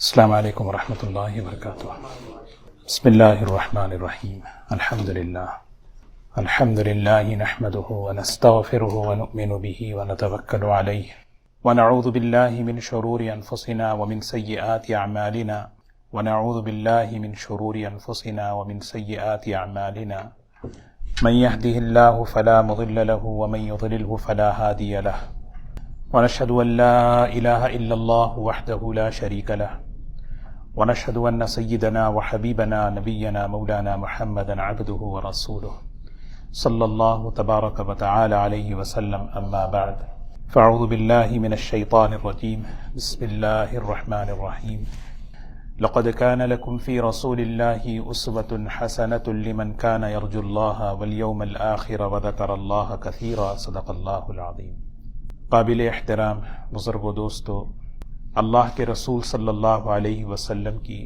السلام علیکم ورحمۃ اللہ وبرکاتہ۔ بسم اللہ الرحمن الرحیم۔ الحمد للہ نحمده ونستغفره ونؤمن به ونتوکل علیہ ونعوذ باللہ من شرور انفسنا ومن سیئات اعمالنا ومن سیئات اعمالنا من يهده الله فلا مضل له ومن يضلله فلا هادي له ونشهد ان لا اله الا الله وحده لا شريك له ونشهد ان سيدنا وحبيبنا نبينا مولانا محمدا عبده ورسوله صلى الله تبارك وتعالى عليه وسلم، اما بعد فاعوذ بالله من الشيطان الرجيم، بسم الله الرحمن الرحيم۔ لقد كان لكم في رسول الله أسوة حسنة لمن كان يرجو الله واليوم الآخر وذكر الله كثيرا، صدق الله العظيم۔ قابل احترام بزرگ و دوستو، اللہ کے رسول صلی اللہ علیہ وسلم کی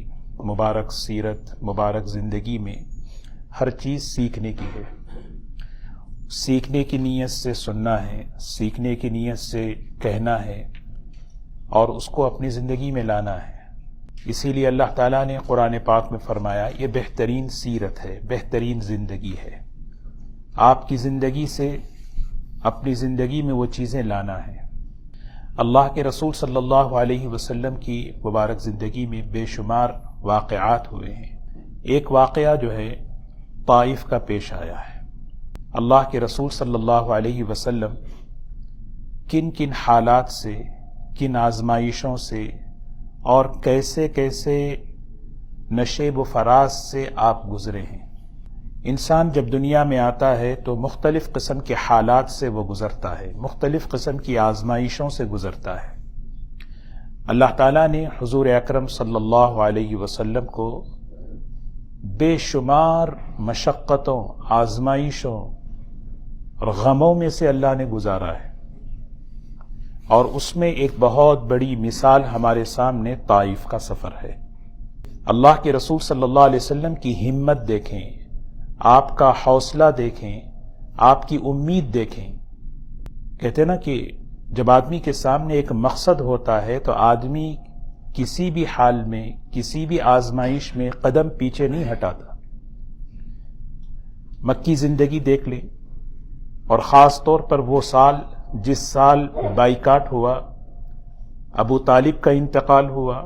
مبارک سیرت، مبارک زندگی میں ہر چیز سیکھنے کی ہے۔ سیکھنے کی نیت سے سننا ہے، سیکھنے کی نیت سے کہنا ہے اور اس کو اپنی زندگی میں لانا ہے۔ اسی لیے اللہ تعالیٰ نے قرآن پاک میں فرمایا یہ بہترین سیرت ہے، بہترین زندگی ہے۔ آپ کی زندگی سے اپنی زندگی میں وہ چیزیں لانا ہے۔ اللہ کے رسول صلی اللہ علیہ وسلم کی مبارک زندگی میں بے شمار واقعات ہوئے ہیں۔ ایک واقعہ جو ہے طائف کا پیش آیا ہے۔ اللہ کے رسول صلی اللہ علیہ وسلم کن کن حالات سے، کن آزمائشوں سے اور کیسے کیسے نشیب و فراز سے آپ گزرے ہیں۔ انسان جب دنیا میں آتا ہے تو مختلف قسم کے حالات سے وہ گزرتا ہے، مختلف قسم کی آزمائشوں سے گزرتا ہے۔ اللہ تعالیٰ نے حضور اکرم صلی اللہ علیہ وسلم کو بے شمار مشقتوں، آزمائشوں اور غموں میں سے اللہ نے گزارا ہے، اور اس میں ایک بہت بڑی مثال ہمارے سامنے طائف کا سفر ہے۔ اللہ کے رسول صلی اللہ علیہ وسلم کی ہمت دیکھیں، آپ کا حوصلہ دیکھیں، آپ کی امید دیکھیں۔ کہتے ہیں نا کہ جب آدمی کے سامنے ایک مقصد ہوتا ہے تو آدمی کسی بھی حال میں، کسی بھی آزمائش میں قدم پیچھے نہیں ہٹاتا۔ مکی زندگی دیکھ لیں، اور خاص طور پر وہ سال جس سال بائیکاٹ ہوا، ابو طالب کا انتقال ہوا،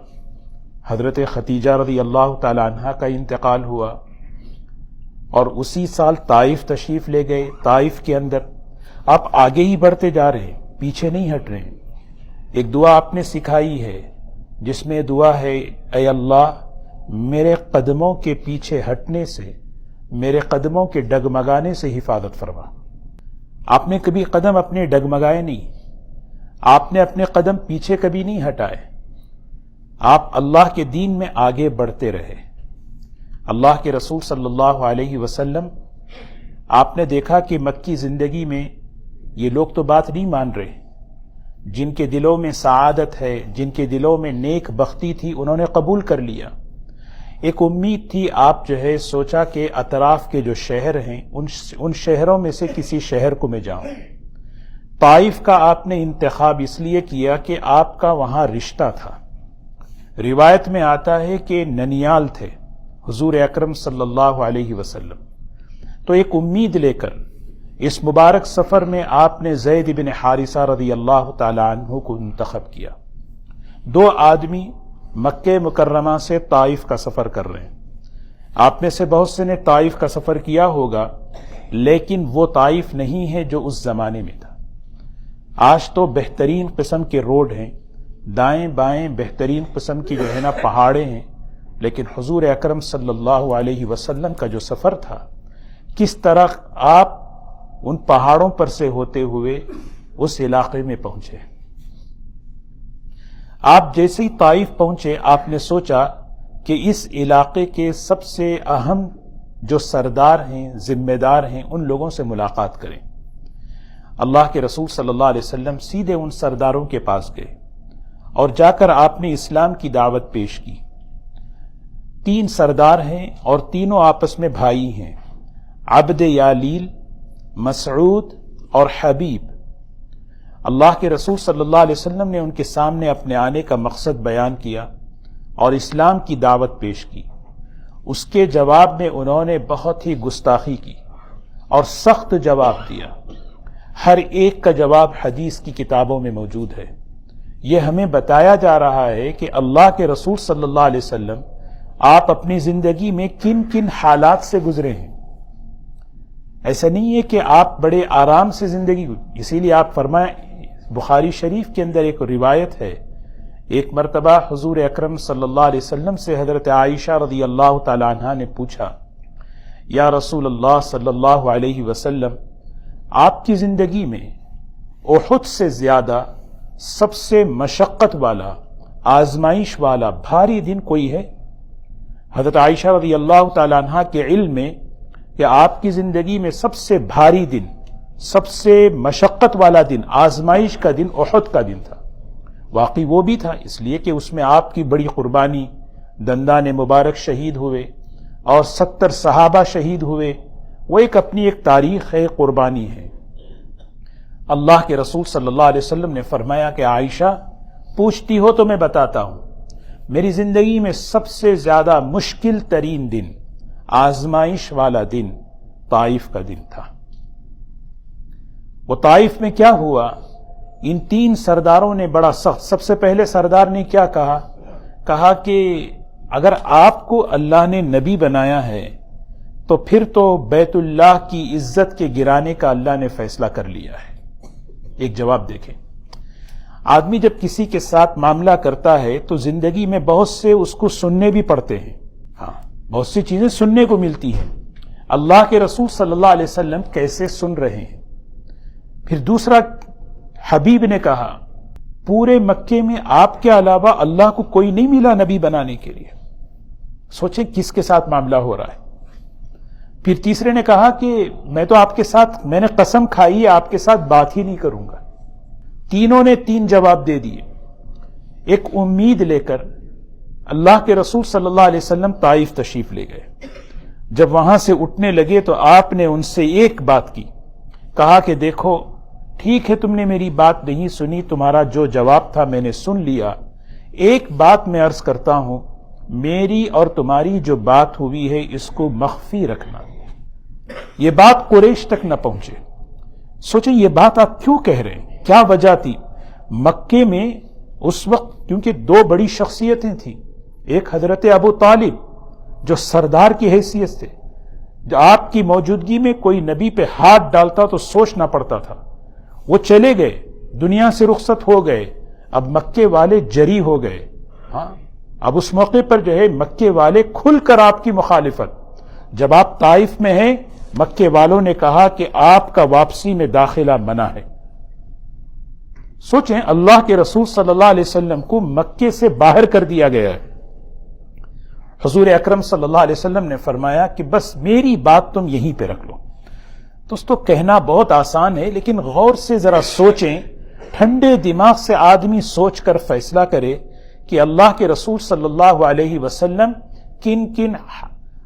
حضرت ختیجہ رضی اللہ تعالی عنہا کا انتقال ہوا، اور اسی سال طائف تشریف لے گئے۔ طائف کے اندر آپ آگے ہی بڑھتے جا رہے ہیں، پیچھے نہیں ہٹ رہے ہیں۔ ایک دعا آپ نے سکھائی ہے جس میں دعا ہے، اے اللہ میرے قدموں کے پیچھے ہٹنے سے، میرے قدموں کے ڈگمگانے سے حفاظت فرما۔ آپ نے کبھی قدم اپنے ڈگمگائے نہیں، آپ نے اپنے قدم پیچھے کبھی نہیں ہٹائے، آپ اللہ کے دین میں آگے بڑھتے رہے۔ اللہ کے رسول صلی اللہ علیہ وسلم، آپ نے دیکھا کہ مکی زندگی میں یہ لوگ تو بات نہیں مان رہے، جن کے دلوں میں سعادت ہے، جن کے دلوں میں نیک بختی تھی، انہوں نے قبول کر لیا۔ ایک امید تھی، آپ جو ہے سوچا کہ اطراف کے جو شہر ہیں ان شہروں میں سے کسی شہر کو میں جاؤں۔ طائف کا آپ نے انتخاب اس لیے کیا کہ آپ کا وہاں رشتہ تھا۔ روایت میں آتا ہے کہ ننیال تھے حضور اکرم صلی اللہ علیہ وسلم، تو ایک امید لے کر اس مبارک سفر میں آپ نے زید بن حارثہ رضی اللہ تعالی عنہ کو منتخب کیا۔ دو آدمی مکہ مکرمہ سے طائف کا سفر کر رہے ہیں۔ آپ میں سے بہت سے نے طائف کا سفر کیا ہوگا، لیکن وہ طائف نہیں ہے جو اس زمانے میں تھا۔ آج تو بہترین قسم کے روڈ ہیں، دائیں بائیں بہترین قسم کی جو ہے نا پہاڑیں ہیں، لیکن حضور اکرم صلی اللہ علیہ وسلم کا جو سفر تھا، کس طرح آپ ان پہاڑوں پر سے ہوتے ہوئے اس علاقے میں پہنچے۔ آپ جیسے ہی طائف پہنچے، آپ نے سوچا کہ اس علاقے کے سب سے اہم جو سردار ہیں، ذمہ دار ہیں، ان لوگوں سے ملاقات کریں۔ اللہ کے رسول صلی اللہ علیہ وسلم سیدھے ان سرداروں کے پاس گئے اور جا کر آپ نے اسلام کی دعوت پیش کی۔ تین سردار ہیں اور تینوں آپس میں بھائی ہیں، عبد یالیل، مسعود اور حبیب۔ اللہ کے رسول صلی اللہ علیہ وسلم نے ان کے سامنے اپنے آنے کا مقصد بیان کیا، اور اسلام کی دعوت پیش کی، اس کے جواب میں انہوں نے بہت ہی گستاخی کی اور سخت جواب دیا۔ ہر ایک کا جواب حدیث کی کتابوں میں موجود ہے۔ یہ ہمیں بتایا جا رہا ہے کہ اللہ کے رسول صلی اللہ علیہ وسلم آپ اپنی زندگی میں کن کن حالات سے گزرے ہیں۔ ایسا نہیں ہے کہ آپ بڑے آرام سے زندگی، اسی لیے آپ فرمائیں، بخاری شریف کے اندر ایک روایت ہے، ایک مرتبہ حضور اکرم صلی اللہ علیہ وسلم سے حضرت عائشہ رضی اللہ تعالی عنہا نے پوچھا، یا رسول اللہ صلی اللہ علیہ وسلم، آپ کی زندگی میں احد سے زیادہ سب سے مشقت والا، آزمائش والا بھاری دن کوئی ہے؟ حضرت عائشہ رضی اللہ تعالی عنہا کے علم میں کہ آپ کی زندگی میں سب سے بھاری دن، سب سے مشقت والا دن، آزمائش کا دن احد کا دن تھا۔ واقعی وہ بھی تھا، اس لیے کہ اس میں آپ کی بڑی قربانی، دندان مبارک شہید ہوئے اور 70 صحابہ شہید ہوئے، وہ ایک اپنی ایک تاریخ ہے، قربانی ہے۔ اللہ کے رسول صلی اللہ علیہ وسلم نے فرمایا کہ عائشہ پوچھتی ہو تو میں بتاتا ہوں، میری زندگی میں سب سے زیادہ مشکل ترین دن، آزمائش والا دن طائف کا دن تھا۔ وہ طائف میں کیا ہوا؟ ان 3 سرداروں نے بڑا سخت، سب سے پہلے سردار نے کیا کہا؟ کہا کہ اگر آپ کو اللہ نے نبی بنایا ہے تو پھر تو بیت اللہ کی عزت کے گرانے کا اللہ نے فیصلہ کر لیا ہے۔ ایک جواب دیکھیں، آدمی جب کسی کے ساتھ معاملہ کرتا ہے تو زندگی میں بہت سے اس کو سننے بھی پڑتے ہیں، ہاں بہت سی چیزیں سننے کو ملتی ہیں۔ اللہ کے رسول صلی اللہ علیہ وسلم کیسے سن رہے ہیں؟ پھر دوسرا، حبیب نے کہا پورے مکے میں آپ کے علاوہ اللہ کو کوئی نہیں ملا نبی بنانے کے لیے۔ سوچیں کس کے ساتھ معاملہ ہو رہا ہے۔ پھر تیسرے نے کہا کہ میں تو آپ کے ساتھ، میں نے قسم کھائی ہے آپ کے ساتھ بات ہی نہیں کروں گا۔ تینوں نے 3 جواب دے دیے۔ ایک امید لے کر اللہ کے رسول صلی اللہ علیہ وسلم طائف تشریف لے گئے۔ جب وہاں سے اٹھنے لگے تو آپ نے ان سے ایک بات کی، کہا کہ دیکھو ٹھیک ہے تم نے میری بات نہیں سنی، تمہارا جو جواب تھا میں نے سن لیا، ایک بات میں عرض کرتا ہوں، میری اور تمہاری جو بات ہوئی ہے اس کو مخفی رکھنا، یہ بات قریش تک نہ پہنچے۔ سوچیں یہ بات آپ کیوں کہہ رہے ہیں؟ کیا وجہ تھی؟ مکے میں اس وقت کیونکہ 2 بڑی شخصیتیں تھیں، ایک حضرت ابو طالب جو سردار کی حیثیت سے، جو آپ کی موجودگی میں کوئی نبی پہ ہاتھ ڈالتا تو سوچنا پڑتا تھا، وہ چلے گئے، دنیا سے رخصت ہو گئے، اب مکے والے جری ہو گئے۔ ہاں اب اس موقع پر جو ہے مکے والے کھل کر آپ کی مخالفت، جب آپ طائف میں ہیں مکے والوں نے کہا کہ آپ کا واپسی میں داخلہ منع ہے۔ سوچیں اللہ کے رسول صلی اللہ علیہ وسلم کو مکے سے باہر کر دیا گیا ہے۔ حضور اکرم صلی اللہ علیہ وسلم نے فرمایا کہ بس میری بات تم یہیں پہ رکھ لو۔ دوستو کہنا بہت آسان ہے لیکن غور سے ذرا سوچیں، ٹھنڈے دماغ سے آدمی سوچ کر فیصلہ کرے کہ اللہ کے رسول صلی اللہ علیہ وسلم کن کن،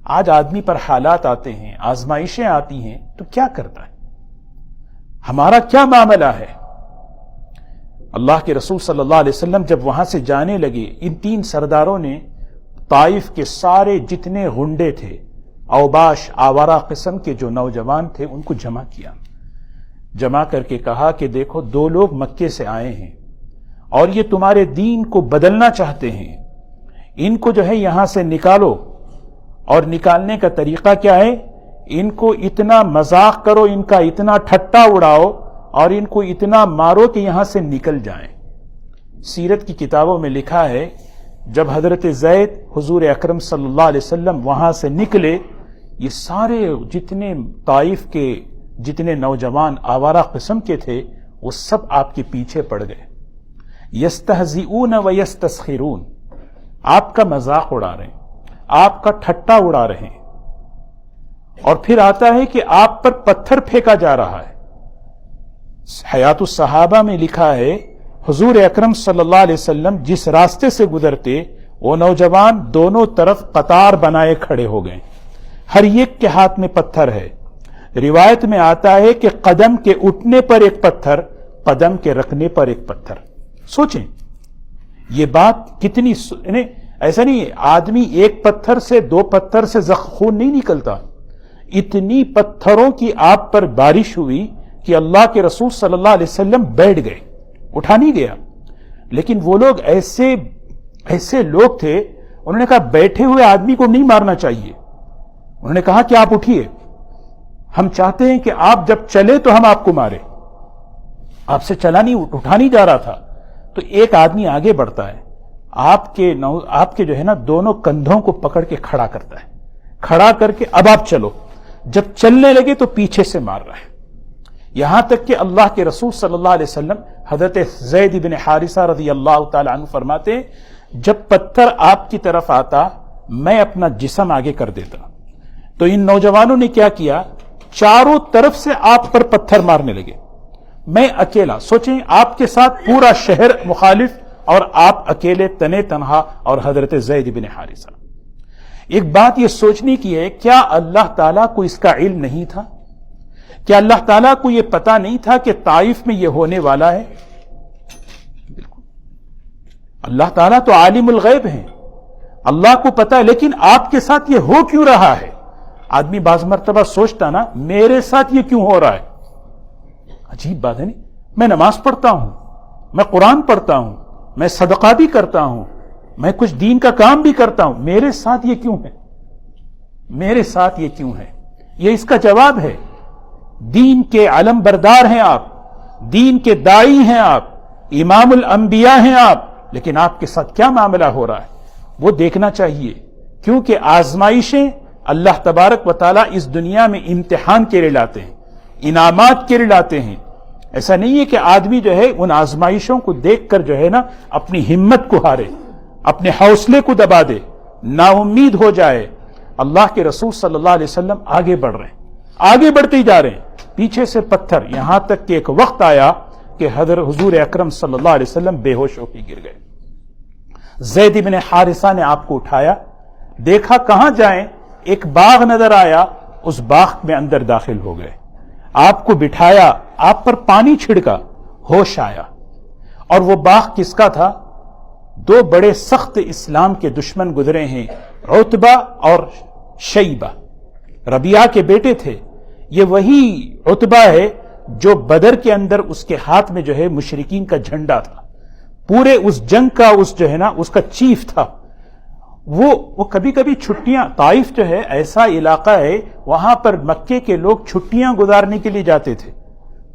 آج آدمی پر حالات آتے ہیں، آزمائشیں آتی ہیں تو کیا کرتا ہے؟ ہمارا کیا معاملہ ہے؟ اللہ کے رسول صلی اللہ علیہ وسلم جب وہاں سے جانے لگے، ان 3 سرداروں نے طائف کے سارے جتنے غنڈے تھے، اوباش آوارہ قسم کے جو نوجوان تھے، ان کو جمع کیا، جمع کر کے کہا کہ دیکھو 2 لوگ مکے سے آئے ہیں اور یہ تمہارے دین کو بدلنا چاہتے ہیں، ان کو جو ہے یہاں سے نکالو، اور نکالنے کا طریقہ کیا ہے؟ ان کو اتنا مذاق کرو، ان کا اتنا ٹھٹا اڑاؤ اور ان کو اتنا مارو کہ یہاں سے نکل جائیں۔ سیرت کی کتابوں میں لکھا ہے جب حضرت زید حضور اکرم صلی اللہ علیہ وسلم وہاں سے نکلے، یہ سارے جتنے طائف کے جتنے نوجوان آوارہ قسم کے تھے وہ سب آپ کے پیچھے پڑ گئے، یستہزئون و یستسخرون، آپ کا مذاق اڑا رہے ہیں، آپ کا ٹھٹا اڑا رہے ہیں، اور پھر آتا ہے کہ آپ پر پتھر پھینکا جا رہا ہے۔ حیات الصحابہ میں لکھا ہے حضور اکرم صلی اللہ علیہ وسلم جس راستے سے گزرتے وہ نوجوان دونوں طرف قطار بنائے کھڑے ہو گئے، ہر ایک کے ہاتھ میں پتھر ہے۔ روایت میں آتا ہے کہ قدم کے اٹھنے پر ایک پتھر، قدم کے رکھنے پر ایک پتھر۔ سوچیں یہ بات کتنی، ایسا نہیں آدمی ایک پتھر سے 2 پتھر سے خون نہیں نکلتا. اتنی پتھروں کی آپ پر بارش ہوئی کہ اللہ کے رسول صلی اللہ علیہ وسلم بیٹھ گئے, اٹھا نہیں گیا. لیکن وہ لوگ ایسے لوگ تھے, انہوں نے کہا بیٹھے ہوئے آدمی کو نہیں مارنا چاہیے. انہوں نے کہا کہ آپ اٹھیے, ہم چاہتے ہیں کہ آپ جب چلے تو ہم آپ کو مارے. آپ سے چلا نہیں, اٹھا نہیں جا رہا تھا. تو ایک آدمی آگے بڑھتا ہے, آپ کے جو ہے نا دونوں کندھوں کو پکڑ کے کھڑا کرتا ہے, کھڑا کر کے اب آپ چلو. جب چلنے لگے تو پیچھے سے مار رہا ہے. یہاں تک کہ اللہ کے رسول صلی اللہ علیہ وسلم حضرت زید بن حارثہ رضی اللہ تعالی عنہ فرماتے ہیں, جب پتھر آپ کی طرف آتا میں اپنا جسم آگے کر دیتا. تو ان نوجوانوں نے کیا کیا, چاروں طرف سے آپ پر پتھر مارنے لگے. میں اکیلا, سوچیں آپ کے ساتھ پورا شہر مخالف اور آپ اکیلے تنے تنہا, اور حضرت زید بن حارثہ. ایک بات یہ سوچنے کی ہے, کیا اللہ تعالیٰ کو اس کا علم نہیں تھا؟ کیا اللہ تعالیٰ کو یہ پتا نہیں تھا کہ طائف میں یہ ہونے والا ہے؟ بالکل. اللہ تعالیٰ تو عالم الغیب ہیں, اللہ کو پتا ہے, لیکن آپ کے ساتھ یہ ہو کیوں رہا ہے؟ آدمی بعض مرتبہ سوچتا نا, میرے ساتھ یہ کیوں ہو رہا ہے؟ عجیب بات ہے نہیں. میں نماز پڑھتا ہوں, میں قرآن پڑھتا ہوں, میں صدقہ بھی کرتا ہوں, میں کچھ دین کا کام بھی کرتا ہوں, میرے ساتھ یہ کیوں ہے؟ میرے ساتھ یہ کیوں ہے؟ یہ اس کا جواب ہے. دین کے علم بردار ہیں آپ, دین کے داعی ہیں آپ, امام الانبیاء ہیں آپ, لیکن آپ کے ساتھ کیا معاملہ ہو رہا ہے وہ دیکھنا چاہیے. کیونکہ آزمائشیں اللہ تبارک و تعالیٰ اس دنیا میں امتحان کے لیے لاتے ہیں, انعامات کے لیے لاتے ہیں. ایسا نہیں ہے کہ آدمی جو ہے ان آزمائشوں کو دیکھ کر جو ہے نا اپنی ہمت کو ہارے, اپنے حوصلے کو دبا دے, نا امید ہو جائے. اللہ کے رسول صلی اللہ علیہ وسلم آگے بڑھ رہے ہیں, آگے بڑھتے ہی جا رہے ہیں, پیچھے سے پتھر, یہاں تک کہ ایک وقت آیا کہ حضور اکرم صلی اللہ علیہ وسلم بے ہوش ہو کے گر گئے. زید بن حارثہ نے آپ کو اٹھایا, دیکھا کہاں جائیں, ایک باغ نظر آیا, اس باغ میں اندر داخل ہو گئے. آپ کو بٹھایا, آپ پر پانی چھڑکا, ہوش آیا. اور وہ باغ کس کا تھا؟ 2 بڑے سخت اسلام کے دشمن گزرے ہیں, عتبہ اور شیبہ, ربیعہ کے بیٹے تھے. یہ وہی عتبہ ہے جو بدر کے اندر اس کے ہاتھ میں جو ہے مشرکین کا جھنڈا تھا, پورے اس جنگ کا اس جو ہے نا اس کا چیف تھا. وہ کبھی کبھی چھٹیاں, طائف جو ہے ایسا علاقہ ہے وہاں پر مکے کے لوگ چھٹیاں گزارنے کے لیے جاتے تھے.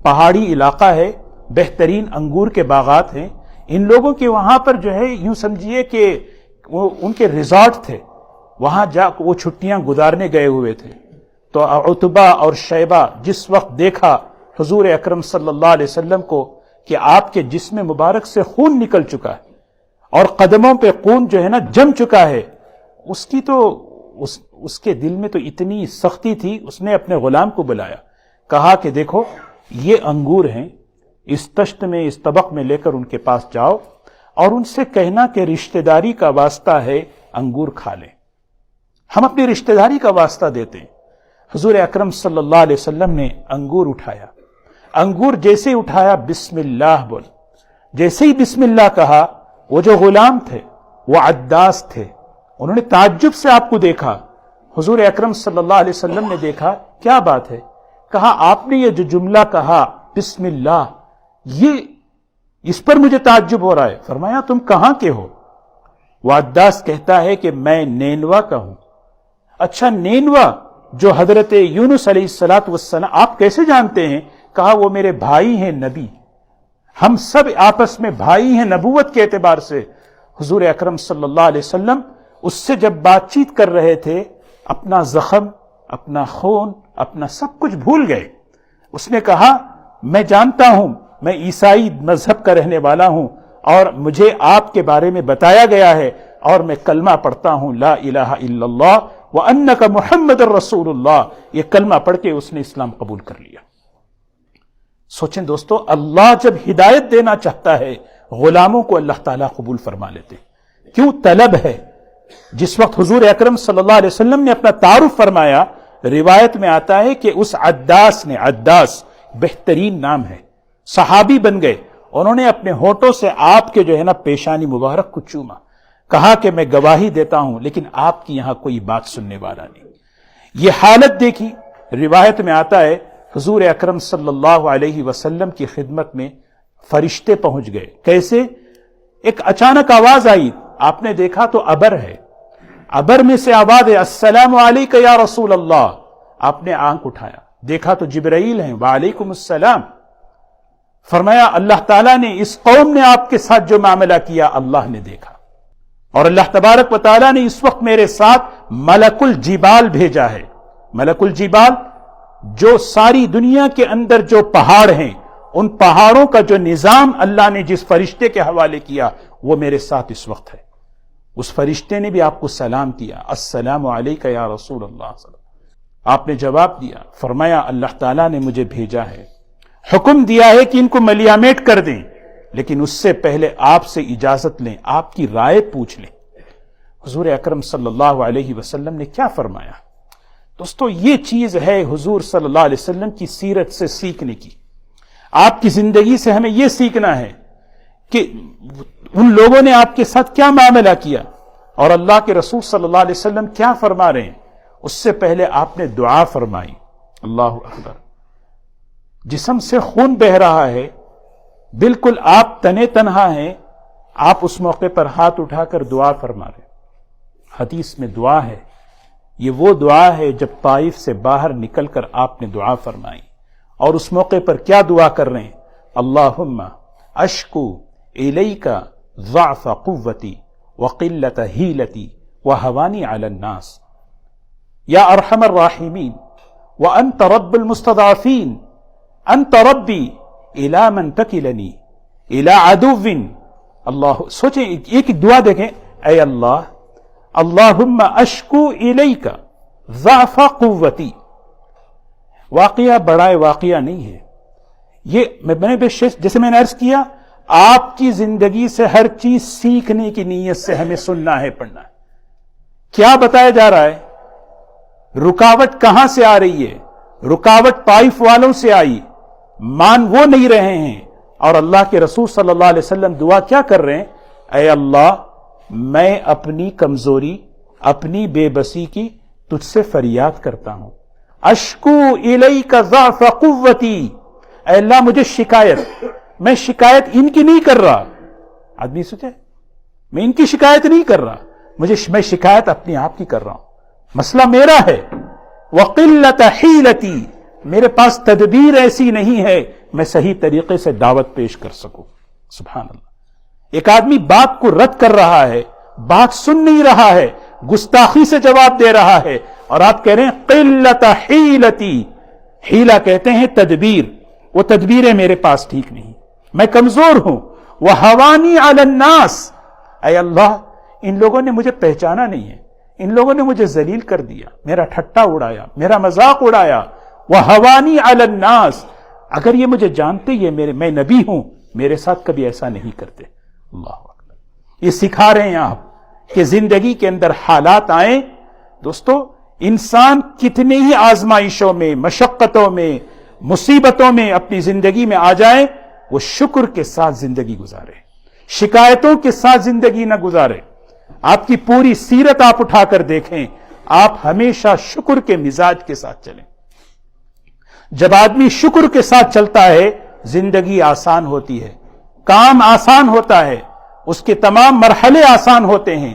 پہاڑی علاقہ ہے, بہترین انگور کے باغات ہیں. ان لوگوں کے وہاں پر جو ہے یوں سمجھیے کہ وہ ان کے ریزارٹ تھے, وہاں جا وہ چھٹیاں گزارنے گئے ہوئے تھے. تو عتبہ اور شیبہ جس وقت دیکھا حضور اکرم صلی اللہ علیہ وسلم کو کہ آپ کے جسم مبارک سے خون نکل چکا ہے اور قدموں پہ خون جو ہے نا جم چکا ہے, اس کے دل میں تو اتنی سختی تھی. اس نے اپنے غلام کو بلایا, کہا کہ دیکھو یہ انگور ہیں, اس تشت میں اس طبق میں لے کر ان کے پاس جاؤ اور ان سے کہنا کہ رشتہ داری کا واسطہ ہے, انگور کھا لیں, ہم اپنی رشتہ داری کا واسطہ دیتے ہیں. حضور اکرم صلی اللہ علیہ وسلم نے انگور اٹھایا, انگور جیسے اٹھایا بسم اللہ بول, جیسے ہی بسم اللہ کہا, وہ جو غلام تھے وہ عداس تھے, انہوں نے تعجب سے آپ کو دیکھا. حضور اکرم صلی اللہ علیہ وسلم نے دیکھا, کیا بات ہے؟ کہا آپ نے یہ جو جملہ کہا بسم اللہ, یہ اس پر مجھے تعجب ہو رہا ہے. فرمایا تم کہاں کے ہو؟ وہ عداس کہتا ہے کہ میں نینوا کا ہوں. اچھا نینوا جو حضرت یونس علیہ السلام, آپ کیسے جانتے ہیں؟ کہا وہ میرے بھائی ہیں نبی, ہم سب آپس میں بھائی ہیں نبوت کے اعتبار سے. حضور اکرم صلی اللہ علیہ وسلم اس سے جب بات چیت کر رہے تھے, اپنا زخم, اپنا خون, اپنا سب کچھ بھول گئے. اس نے کہا میں جانتا ہوں میں عیسائی مذہب کا رہنے والا ہوں اور مجھے آپ کے بارے میں بتایا گیا ہے اور میں کلمہ پڑھتا ہوں لا الہ الا اللہ وانک محمد الرسول اللہ. یہ کلمہ پڑھ کے اس نے اسلام قبول کر لیا. سوچیں دوستو, اللہ جب ہدایت دینا چاہتا ہے غلاموں کو اللہ تعالیٰ قبول فرما لیتے. کیوں؟ طلب ہے. جس وقت حضور اکرم صلی اللہ علیہ وسلم نے اپنا تعارف فرمایا, روایت میں آتا ہے کہ اس عداس نے, عداس بہترین نام ہے, صحابی بن گئے. انہوں نے اپنے ہونٹوں سے آپ کے جو ہے نا پیشانی مبارک کو چوما, کہا کہ میں گواہی دیتا ہوں لیکن آپ کی یہاں کوئی بات سننے والا نہیں. یہ حالت دیکھی. روایت میں آتا ہے حضور اکرم صلی اللہ علیہ وسلم کی خدمت میں فرشتے پہنچ گئے. کیسے؟ ایک اچانک آواز آئی, آپ نے دیکھا تو ابر ہے, ابر میں سے آواز ہے السلام علیکم یا رسول اللہ. آپ نے آنکھ اٹھایا, دیکھا تو جبرائیل ہیں, وعلیکم السلام. فرمایا اللہ تعالیٰ نے اس قوم نے آپ کے ساتھ جو معاملہ کیا اللہ نے دیکھا, اور اللہ تبارک و تعالیٰ نے اس وقت میرے ساتھ ملک الجبال بھیجا ہے. ملک الجبال جو ساری دنیا کے اندر جو پہاڑ ہیں, ان پہاڑوں کا جو نظام اللہ نے جس فرشتے کے حوالے کیا وہ میرے ساتھ اس وقت ہے. اس فرشتے نے بھی آپ کو سلام کیا, السلام علیکم یا رسول اللہ صلی اللہ علیہ وسلم. آپ نے جواب دیا, فرمایا اللہ تعالیٰ نے مجھے بھیجا ہے, حکم دیا ہے کہ ان کو ملیامیٹ کر دیں, لیکن اس سے پہلے آپ سے اجازت لیں, آپ کی رائے پوچھ لیں. حضور اکرم صلی اللہ علیہ وسلم نے کیا فرمایا؟ دوستو یہ چیز ہے حضور صلی اللہ علیہ وسلم کی سیرت سے سیکھنے کی. آپ کی زندگی سے ہمیں یہ سیکھنا ہے کہ ان لوگوں نے آپ کے ساتھ کیا معاملہ کیا اور اللہ کے رسول صلی اللہ علیہ وسلم کیا فرما رہے ہیں. اس سے پہلے آپ نے دعا فرمائی. اللہ اکبر. جسم سے خون بہ رہا ہے, بالکل آپ تنے تنہا ہیں, آپ اس موقع پر ہاتھ اٹھا کر دعا فرما رہے. حدیث میں دعا ہے, یہ وہ دعا ہے جب طائف سے باہر نکل کر آپ نے دعا فرمائی, اور اس موقع پر کیا دعا کر رہے ہیں؟ اللہم اشکو الیک ضعف قوتی وقلت حیلتی وہوانی علی الناس یا ارحم الراحمین وانت رب المستضعفین انت ربی الی من تکلنی الی عدو. اللہ سوچیں, ایک دعا دیکھیں, اے اللہ اللہم اشکو الیک ضعف قوتی. واقعہ بڑا واقعہ نہیں ہے یہ, جیسے میں نے عرض کیا, آپ کی زندگی سے ہر چیز سیکھنے کی نیت سے ہمیں سننا ہے, پڑھنا ہے. کیا بتایا جا رہا ہے؟ رکاوٹ کہاں سے آ رہی ہے؟ رکاوٹ طائف والوں سے آئی, مان وہ نہیں رہے ہیں, اور اللہ کے رسول صلی اللہ علیہ وسلم دعا کیا کر رہے ہیں؟ اے اللہ میں اپنی کمزوری, اپنی بے بسی کی تجھ سے فریاد کرتا ہوں. اشکو الیک ضعف قوتی, اے اللہ مجھے شکایت, میں شکایت ان کی نہیں کر رہا. آدمی سوچے میں ان کی شکایت نہیں کر رہا, میں شکایت اپنے آپ کی کر رہا ہوں. مسئلہ میرا ہے. وقلت حیلتی, میرے پاس تدبیر ایسی نہیں ہے میں صحیح طریقے سے دعوت پیش کر سکوں. سبحان اللہ. ایک آدمی بات کو رد کر رہا ہے, بات سن نہیں رہا ہے, گستاخی سے جواب دے رہا ہے, اور آپ کہہ رہے ہیں قلت حیلتی. حیلہ کہتے ہیں تدبیر, وہ تدبیریں میرے پاس ٹھیک نہیں, میں کمزور ہوں. وہوانی علی الناس, اے اللہ ان لوگوں نے مجھے پہچانا نہیں ہے, ان لوگوں نے مجھے ذلیل کر دیا, میرا ٹھٹا اڑایا, میرا مذاق اڑایا. وہوانی علی الناس, اگر یہ مجھے جانتے, یہ میں نبی ہوں, میرے ساتھ کبھی ایسا نہیں کرتے. اللہ اکبر. یہ سکھا رہے ہیں آپ کہ زندگی کے اندر حالات آئیں. دوستو انسان کتنے ہی آزمائشوں میں, مشقتوں میں, مصیبتوں میں اپنی زندگی میں آ جائے, وہ شکر کے ساتھ زندگی گزارے, شکایتوں کے ساتھ زندگی نہ گزارے. آپ کی پوری سیرت آپ اٹھا کر دیکھیں, آپ ہمیشہ شکر کے مزاج کے ساتھ چلیں. جب آدمی شکر کے ساتھ چلتا ہے زندگی آسان ہوتی ہے, کام آسان ہوتا ہے, اس کے تمام مرحلے آسان ہوتے ہیں.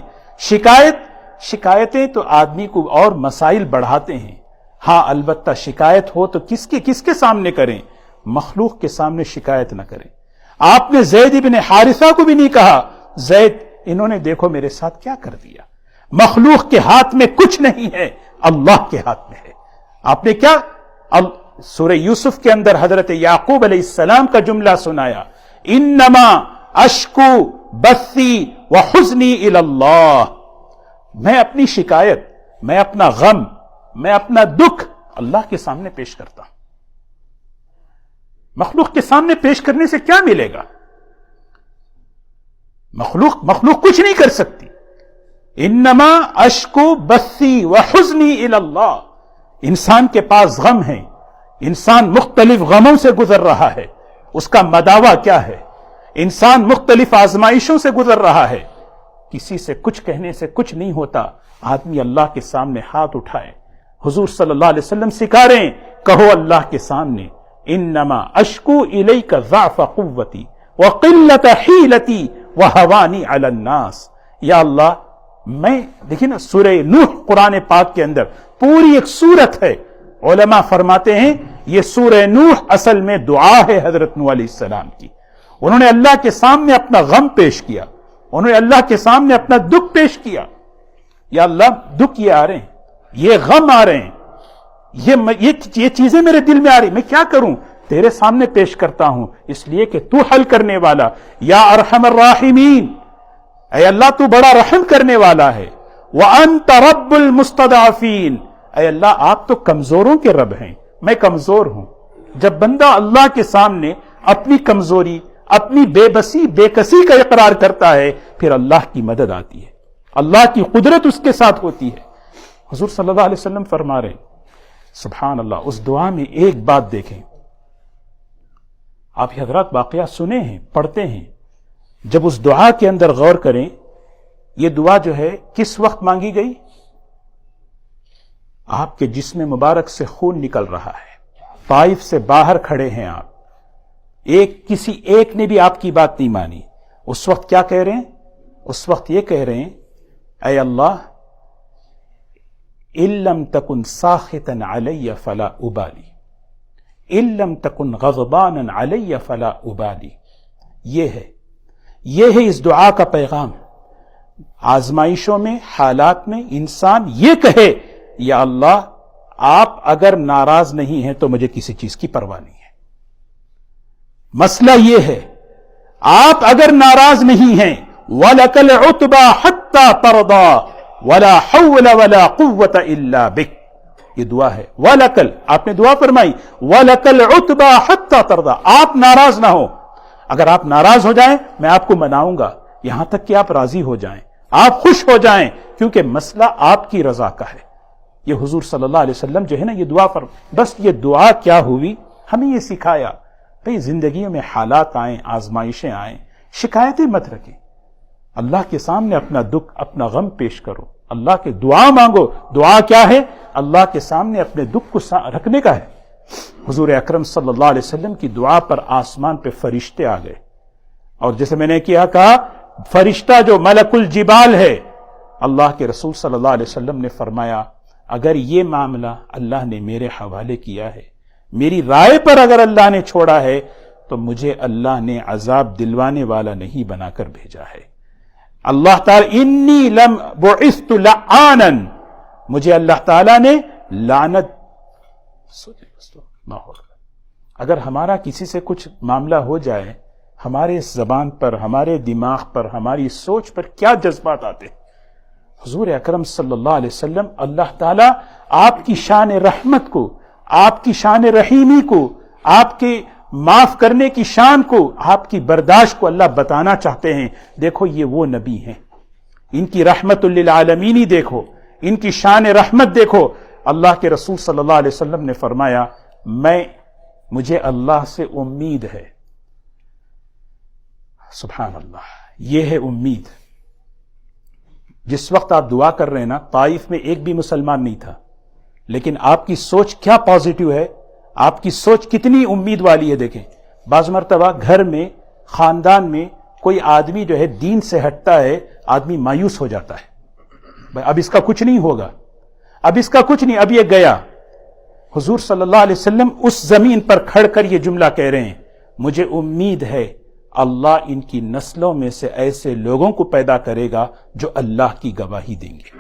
شکایتیں تو آدمی کو اور مسائل بڑھاتے ہیں. ہاں البتہ شکایت ہو تو کس کے سامنے کریں؟ مخلوق کے سامنے شکایت نہ کریں. آپ نے زید ابن حارثہ کو بھی نہیں کہا زید انہوں نے دیکھو میرے ساتھ کیا کر دیا. مخلوق کے ہاتھ میں کچھ نہیں ہے, اللہ کے ہاتھ میں ہے. آپ نے کیا سورہ یوسف کے اندر حضرت یعقوب علیہ السلام کا جملہ سنایا, انما اشکو بثی وحزنی الی اللہ. میں اپنی شکایت, میں اپنا غم, میں اپنا دکھ اللہ کے سامنے پیش کرتا ہوں. مخلوق کے سامنے پیش کرنے سے کیا ملے گا؟ مخلوق کچھ نہیں کر سکتی. انما اشکو بثی وحزنی الی اللہ. انسان کے پاس غم ہے, انسان مختلف غموں سے گزر رہا ہے, اس کا مداوع کیا ہے؟ انسان مختلف آزمائشوں سے گزر رہا ہے. کسی سے کچھ کہنے سے کچھ نہیں ہوتا، آدمی اللہ کے سامنے ہاتھ اٹھائے. حضور صلی اللہ علیہ وسلم سکھا رہے ہیں، کہو اللہ کے سامنے انما اشکو الیک ضعف قوتی وقلت حیلتی وہوانی علی الناس. یا اللہ میں، دیکھیں نا سورہ نوح قرآن پاک کے اندر پوری ایک سورت ہے. علماء فرماتے ہیں یہ سورہ نوح اصل میں دعا ہے حضرت نوح علیہ السلام کی. انہوں نے اللہ کے سامنے اپنا غم پیش کیا، انہوں نے اللہ کے سامنے اپنا دکھ پیش کیا. یا اللہ دکھ یہ آ رہے ہیں، یہ غم آ رہے ہیں، یہ چیزیں میرے دل میں آ رہی، میں کیا کروں؟ تیرے سامنے پیش کرتا ہوں اس لیے کہ تو حل کرنے والا. یا ارحم الراحمین، اے اللہ تو بڑا رحم کرنے والا ہے. وانت رب المستضعفین، اے اللہ آپ تو کمزوروں کے رب ہیں، میں کمزور ہوں. جب بندہ اللہ کے سامنے اپنی کمزوری، اپنی بے بسی بے کسی کا اقرار کرتا ہے، پھر اللہ کی مدد آتی ہے، اللہ کی قدرت اس کے ساتھ ہوتی ہے. حضور صلی اللہ علیہ وسلم فرما رہے ہیں سبحان اللہ، اس دعا میں ایک بات دیکھیں. آپ حضرات واقعہ سنے ہیں، پڑھتے ہیں، جب اس دعا کے اندر غور کریں، یہ دعا جو ہے کس وقت مانگی گئی؟ آپ کے جسم مبارک سے خون نکل رہا ہے، طائف سے باہر کھڑے ہیں آپ، کسی ایک نے بھی آپ کی بات نہیں مانی. اس وقت کیا کہہ رہے ہیں؟ اس وقت یہ کہہ رہے ہیں اے اللہ ان لم تکن ساخطا علی فلا ابالی، ان لم تکن غضبانا علی فلا ابالی. یہ ہے اس دعا کا پیغام. آزمائشوں میں، حالات میں انسان یہ کہے یا اللہ آپ اگر ناراض نہیں ہیں تو مجھے کسی چیز کی پرواہ نہیں ہے. مسئلہ یہ ہے آپ اگر ناراض نہیں ہیں وَلَكَ الْعُتْبَى حَتَّى تَرْضَى وَلَا حَوْلَ وَلَا قُوَّةَ إِلَّا بِكَ. یہ دعا ہے. وَلَكَ، آپ نے دعا فرمائی وَلَكَ الْعُتْبَى حَتَّى تَرْضَى، آپ ناراض نہ ہو. اگر آپ ناراض ہو جائیں میں آپ کو مناؤں گا یہاں تک کہ آپ راضی ہو جائیں، آپ خوش ہو جائیں، کیونکہ مسئلہ آپ کی رضا کا ہے. یہ حضور صلی اللہ علیہ وسلم جو ہے نا یہ دعا بس یہ دعا کیا ہوئی، ہمیں یہ سکھایا بھئی زندگیوں میں حالات آئیں، آزمائشیں آئیں، شکایتیں مت رکھیں، اللہ کے سامنے اپنا دکھ، اپنا غم پیش کرو، اللہ کے دعا مانگو. دعا کیا ہے؟ اللہ کے سامنے اپنے دکھ کو رکھنے کا ہے. حضور اکرم صلی اللہ علیہ وسلم کی دعا پر آسمان پہ فرشتے آ گئے، اور جیسے میں نے کہا فرشتہ جو ملک الجبال ہے، اللہ کے رسول صلی اللہ علیہ وسلم نے فرمایا اگر یہ معاملہ اللہ نے میرے حوالے کیا ہے، میری رائے پر اگر اللہ نے چھوڑا ہے تو مجھے اللہ نے عذاب دلوانے والا نہیں بنا کر بھیجا ہے. اللہ تعالی انی لم بعثت لعانا، مجھے اللہ تعالی نے لعنت. اگر ہمارا کسی سے کچھ معاملہ ہو جائے، ہمارے زبان پر، ہمارے دماغ پر، ہماری سوچ پر کیا جذبات آتے ہیں. حضور اکرم صلی اللہ علیہ وسلم، اللہ تعالیٰ آپ کی شان رحمت کو، آپ کی شان رحیمی کو، آپ کے معاف کرنے کی شان کو، آپ کی برداشت کو اللہ بتانا چاہتے ہیں. دیکھو یہ وہ نبی ہیں، ان کی رحمت للعالمینی دیکھو، ان کی شان رحمت دیکھو. اللہ کے رسول صلی اللہ علیہ وسلم نے فرمایا مجھے اللہ سے امید ہے. سبحان اللہ، یہ ہے امید. جس وقت آپ دعا کر رہے ہیں نا، طائف میں ایک بھی مسلمان نہیں تھا، لیکن آپ کی سوچ کیا پازیٹیو ہے، آپ کی سوچ کتنی امید والی ہے. دیکھیں بعض مرتبہ گھر میں، خاندان میں کوئی آدمی جو ہے دین سے ہٹتا ہے، آدمی مایوس ہو جاتا ہے، اب اس کا کچھ نہیں ہوگا، اب اس کا کچھ نہیں، اب یہ گیا. حضور صلی اللہ علیہ وسلم اس زمین پر کھڑ کر یہ جملہ کہہ رہے ہیں مجھے امید ہے اللہ ان کی نسلوں میں سے ایسے لوگوں کو پیدا کرے گا جو اللہ کی گواہی دیں گے.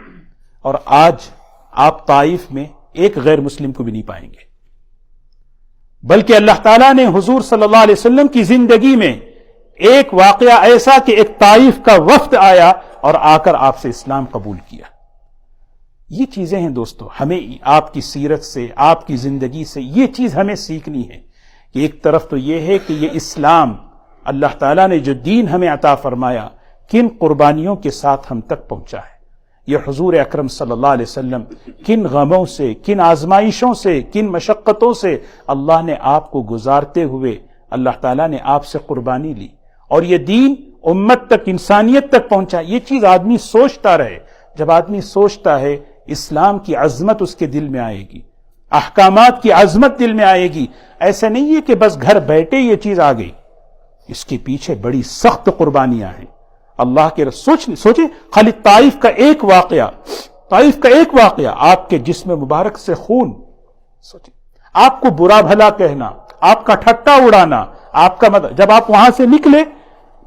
اور آج آپ طائف میں ایک غیر مسلم کو بھی نہیں پائیں گے، بلکہ اللہ تعالیٰ نے حضور صلی اللہ علیہ وسلم کی زندگی میں ایک واقعہ ایسا کہ ایک طائف کا وفد آیا اور آ کر آپ سے اسلام قبول کیا. یہ چیزیں ہیں دوستو، ہمیں آپ کی سیرت سے، آپ کی زندگی سے یہ چیز ہمیں سیکھنی ہے کہ ایک طرف تو یہ ہے کہ یہ اسلام، اللہ تعالیٰ نے جو دین ہمیں عطا فرمایا، کن قربانیوں کے ساتھ ہم تک پہنچا ہے. یہ حضور اکرم صلی اللہ علیہ وسلم کن غموں سے، کن آزمائشوں سے، کن مشقتوں سے اللہ نے آپ کو گزارتے ہوئے اللہ تعالیٰ نے آپ سے قربانی لی، اور یہ دین امت تک، انسانیت تک پہنچا. یہ چیز آدمی سوچتا رہے. جب آدمی سوچتا ہے اسلام کی عظمت اس کے دل میں آئے گی، احکامات کی عظمت دل میں آئے گی. ایسا نہیں ہے کہ بس گھر بیٹھے یہ چیز آ گئی، اس کے پیچھے بڑی سخت قربانیاں ہیں. اللہ کے رسول سوچیں، خالی طائف کا ایک واقعہ آپ کے جسم مبارک سے خون. سوچیں، آپ کو برا بھلا کہنا، آپ کا ٹھٹا اڑانا، آپ کا جب آپ وہاں سے نکلے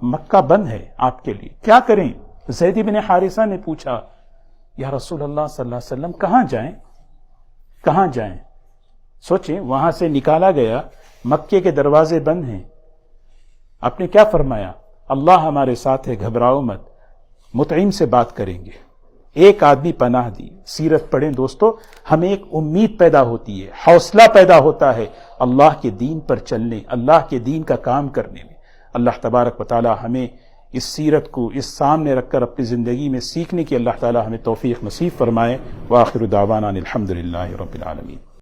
مکہ بند ہے آپ کے لیے، کیا کریں؟ زید بن حارثہ نے پوچھا یا رسول اللہ صلی اللہ علیہ وسلم کہاں جائیں؟ سوچیں، وہاں سے نکالا گیا، مکے کے دروازے بند ہیں. آپ نے کیا فرمایا؟ اللہ ہمارے ساتھ ہے، گھبراؤ مت، مطعم سے بات کریں گے. ایک آدمی پناہ دی. سیرت پڑھیں دوستو، ہمیں ایک امید پیدا ہوتی ہے، حوصلہ پیدا ہوتا ہے اللہ کے دین پر چلنے، اللہ کے دین کا کام کرنے میں. اللہ تبارک و تعالی ہمیں اس سیرت کو اس سامنے رکھ کر اپنی زندگی میں سیکھنے کی اللہ تعالی ہمیں توفیق نصیب فرمائے. وآخر دعوانا الحمدللہ رب العالمین.